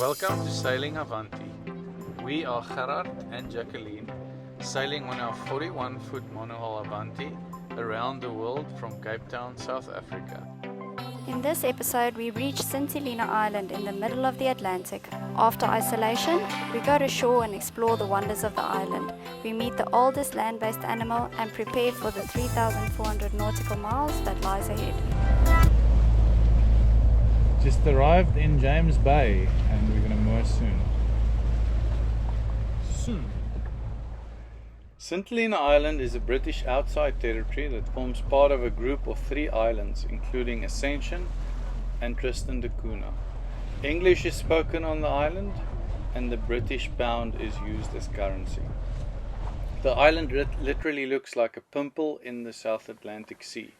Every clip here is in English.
Welcome to Sailing Avanti. We are Gerard and Jacqueline, sailing on our 41-foot monohull Avanti around the world from Cape Town, South Africa. In this episode, we reach St. Helena Island in the middle of the Atlantic. After isolation, we go to shore and explore the wonders of the island. We meet the oldest land-based animal and prepare for the 3,400 nautical miles that lies ahead. Just arrived in James Bay and we're going to moor soon. St. Helena Island is a British outside territory that forms part of a group of 3 islands, including Ascension and Tristan da Cunha. English is spoken on the island and the British pound is used as currency. The island literally looks like a pimple in the South Atlantic Sea,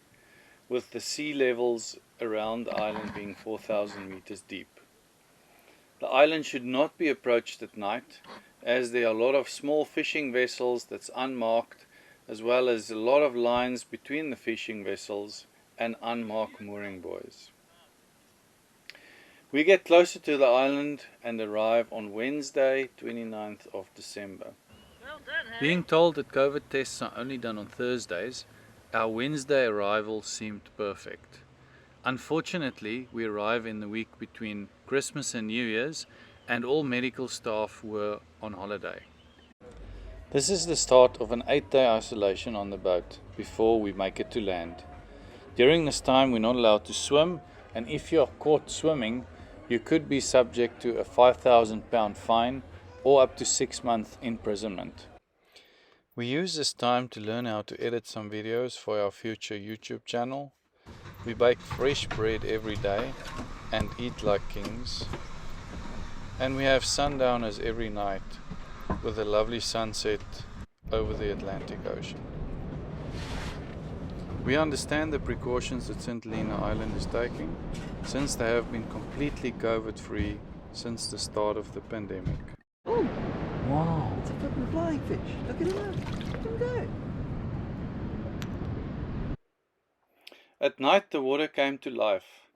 with the sea levels around the island being 4,000 meters deep. The island should not be approached at night, as there are a lot of small fishing vessels that's unmarked, as well as a lot of lines between the fishing vessels and unmarked mooring buoys. We get closer to the island and arrive on Wednesday, 29th of December. Being told that COVID tests are only done on Thursdays, our Wednesday arrival seemed perfect. Unfortunately, we arrive in the week between Christmas and New Year's, and all medical staff were on holiday. This is the start of an 8-day isolation on the boat before we make it to land. During this time, we're not allowed to swim, and if you're caught swimming, you could be subject to a £5,000 fine or up to 6 months imprisonment. We use this time to learn how to edit some videos for our future YouTube channel. We bake fresh bread every day and eat like kings. And we have sundowners every night with a lovely sunset over the Atlantic Ocean. We understand the precautions that St. Helena Island is taking, since they have been completely COVID-free since the start of the pandemic. Oh, wow, it's a fucking flying fish. Look at him now. Look at him go. At night the water came to life.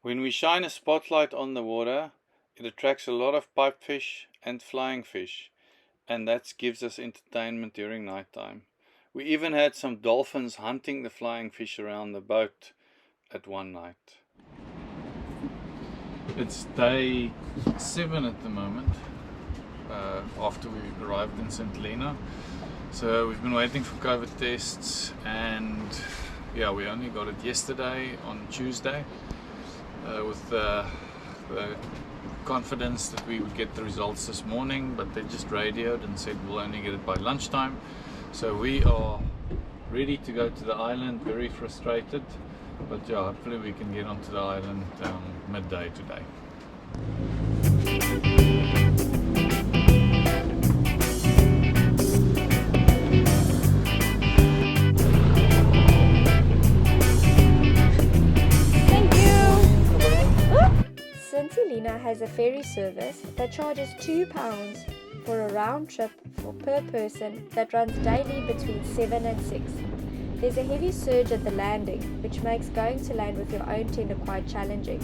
When we shine a spotlight on the water, it attracts a lot of pipefish and flying fish, and that gives us entertainment during night time. We even had some dolphins hunting the flying fish around the boat at one night. It's day 7 at the moment, after we arrived in St. Helena. So we've been waiting for COVID tests, and yeah, we only got it yesterday on Tuesday, with the confidence that we would get the results this morning, but they just radioed and said we'll only get it by lunchtime. So we are ready to go to the island, very frustrated, but yeah, hopefully we can get onto the island midday today. St. Helena has a ferry service that charges £2 for a round trip per person that runs daily between 7 and 6. There's a heavy surge at the landing, which makes going to land with your own tender quite challenging.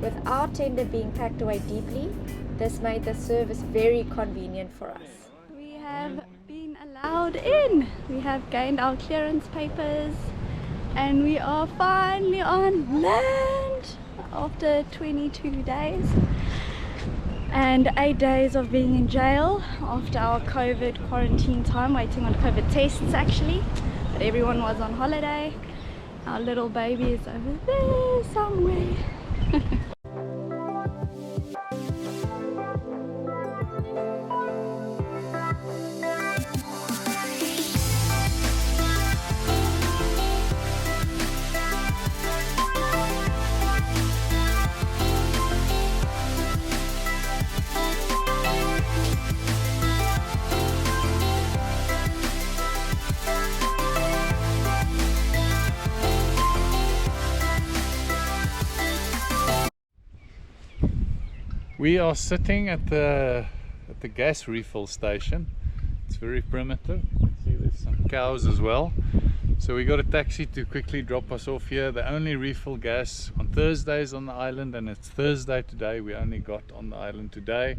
With our tender being packed away deeply, this made the service very convenient for us. We have been allowed in. We have gained our clearance papers and we are finally on land after 22 days and 8 days of being in jail after our COVID quarantine time, waiting on COVID tests actually, but everyone was on holiday. Our little baby is over there somewhere. We are sitting at the gas refill station. It's very primitive. You can see there's some cows as well. So we got a taxi to quickly drop us off here. They only refill gas on Thursdays on the island, and it's Thursday today. We only got on the island today,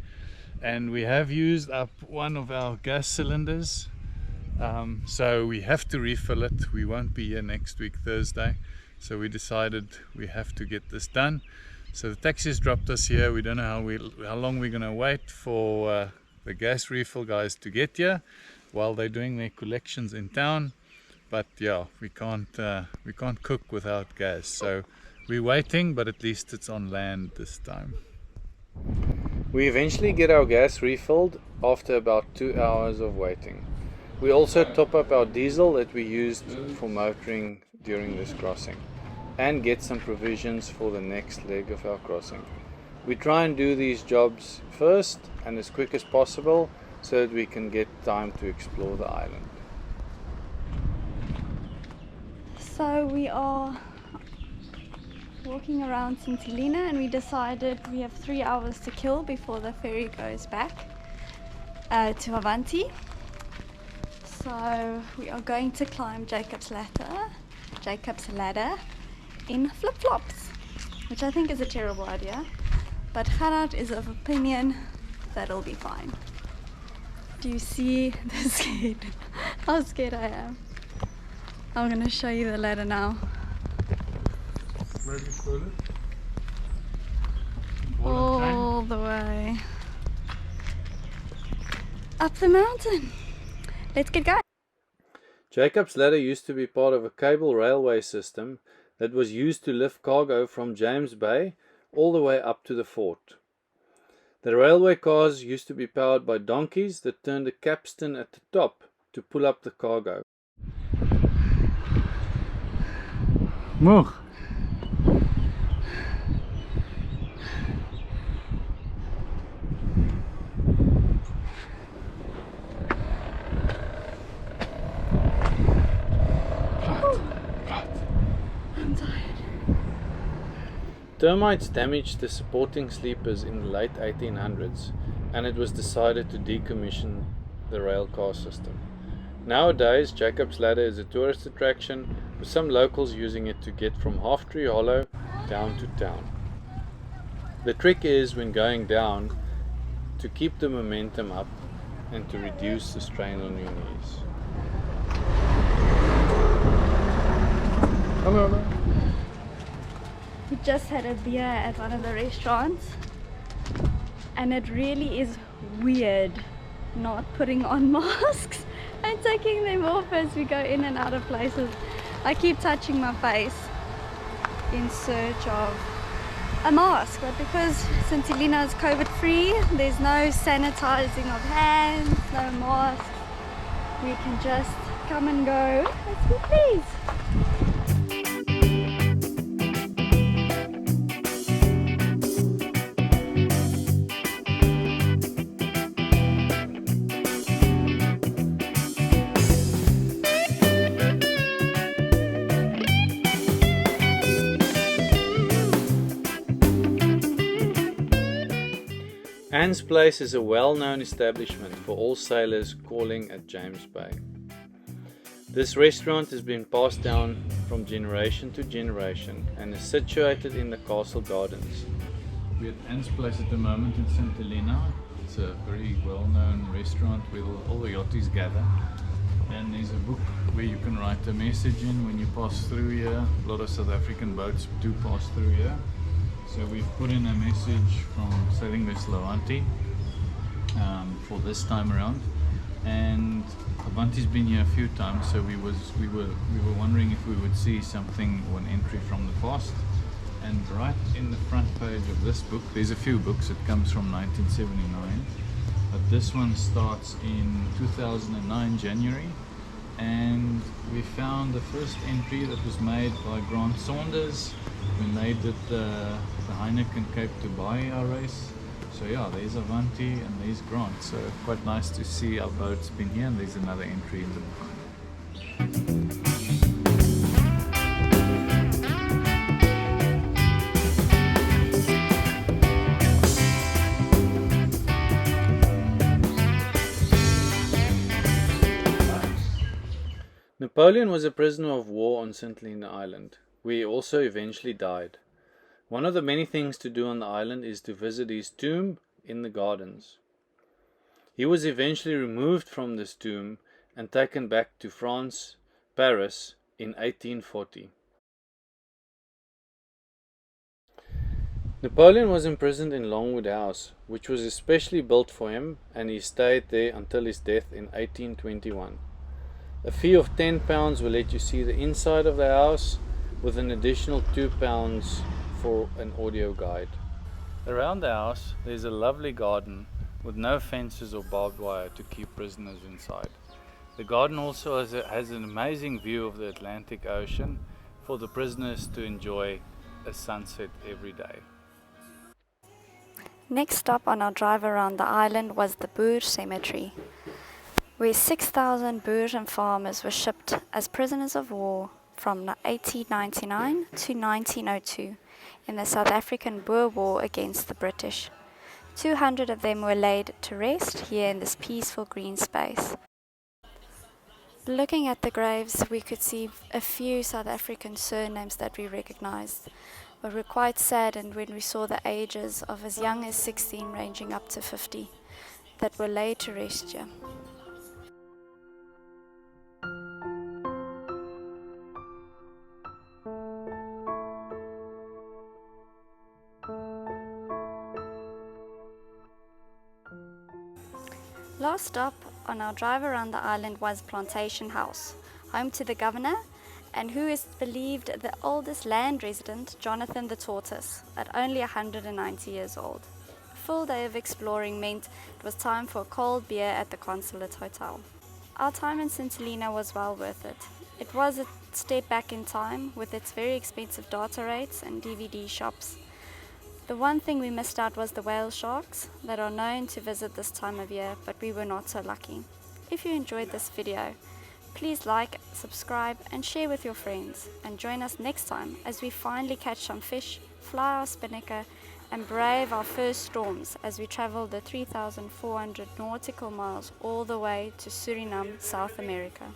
and we have used up one of our gas cylinders, so we have to refill it. We won't be here next week Thursday, so we decided we have to get this done. So the taxi's dropped us here. We don't know how long we're gonna wait for the gas refill guys to get here while they're doing their collections in town. But yeah, we can't cook without gas, so we're waiting, but at least it's on land this time. We eventually get our gas refilled after about 2 hours of waiting. We also top up our diesel that we used for motoring during this crossing, and get some provisions for the next leg of our crossing. We try and do these jobs first and as quick as possible so that we can get time to explore the island. So we are walking around St. Helena, and we decided we have 3 hours to kill before the ferry goes back to Avanti. So we are going to climb Jacob's ladder in flip-flops, which I think is a terrible idea, but Gerard is of opinion that it'll be fine. Do you see the scared? How scared I am. I'm going to show you the ladder now. All the way up the mountain. Let's get going. Jacob's ladder used to be part of a cable railway system that was used to lift cargo from James Bay all the way up to the fort. The railway cars used to be powered by donkeys that turned a capstan at the top to pull up the cargo. Moeg. I'm tired. Termites damaged the supporting sleepers in the late 1800s, and it was decided to decommission the rail car system. Nowadays, Jacob's Ladder is a tourist attraction, with some locals using it to get from Half Tree Hollow down to town. The trick is, when going down, to keep the momentum up and to reduce the strain on your knees. Hello. We just had a beer at one of the restaurants, and it really is weird not putting on masks and taking them off as we go in and out of places. I keep touching my face in search of a mask, but because St. Helena is COVID free, there's no sanitizing of hands, no masks. We can just come and go as we please. Anne's Place is a well-known establishment for all sailors calling at James Bay. This restaurant has been passed down from generation to generation and is situated in the castle gardens. We're at Anne's Place at the moment in St. Helena. It's a very well-known restaurant where all the yachties gather. And there's a book where you can write a message in when you pass through here. A lot of South African boats do pass through here. So we've put in a message from Sailing Vessel Avanti for this time around, and Avanti's been here a few times, so we were wondering if we would see something or an entry from the past. And right in the front page of this book, there's a few books. It comes from 1979, but this one starts in 2009 January, and we found the first entry that was made by Grant Saunders when they did the Heineken Cape to Bahia race. So yeah, there's Avanti and there's Grant, so quite nice to see our boat's been here, and there's another entry in the book. Napoleon was a prisoner of war on St. Helena Island, where he also eventually died. One of the many things to do on the island is to visit his tomb in the gardens. He was eventually removed from this tomb and taken back to France, Paris, in 1840. Napoleon was imprisoned in Longwood House, which was especially built for him, and he stayed there until his death in 1821. A fee of £10 will let you see the inside of the house, with an additional £2 for an audio guide. Around the house there's a lovely garden with no fences or barbed wire to keep prisoners inside. The garden also has an amazing view of the Atlantic Ocean for the prisoners to enjoy a sunset every day. Next stop on our drive around the island was the Boer Cemetery, where 6,000 Boers and farmers were shipped as prisoners of war from 1899 to 1902 in the South African Boer War against the British. 200 of them were laid to rest here in this peaceful green space. Looking at the graves, we could see a few South African surnames that we recognized. We were quite saddened when we saw the ages of as young as 16 ranging up to 50 that were laid to rest here. Last stop on our drive around the island was Plantation House, home to the governor and who is believed the oldest land resident, Jonathan the Tortoise, at only 190 years old. A full day of exploring meant it was time for a cold beer at the Consulate Hotel. Our time in St. Helena was well worth it. It was a step back in time with its very expensive data rates and DVD shops. The one thing we missed out was the whale sharks that are known to visit this time of year, but we were not so lucky. If you enjoyed this video, please like, subscribe and share with your friends, and join us next time as we finally catch some fish, fly our spinnaker and brave our first storms as we travel the 3,400 nautical miles all the way to Suriname, South America.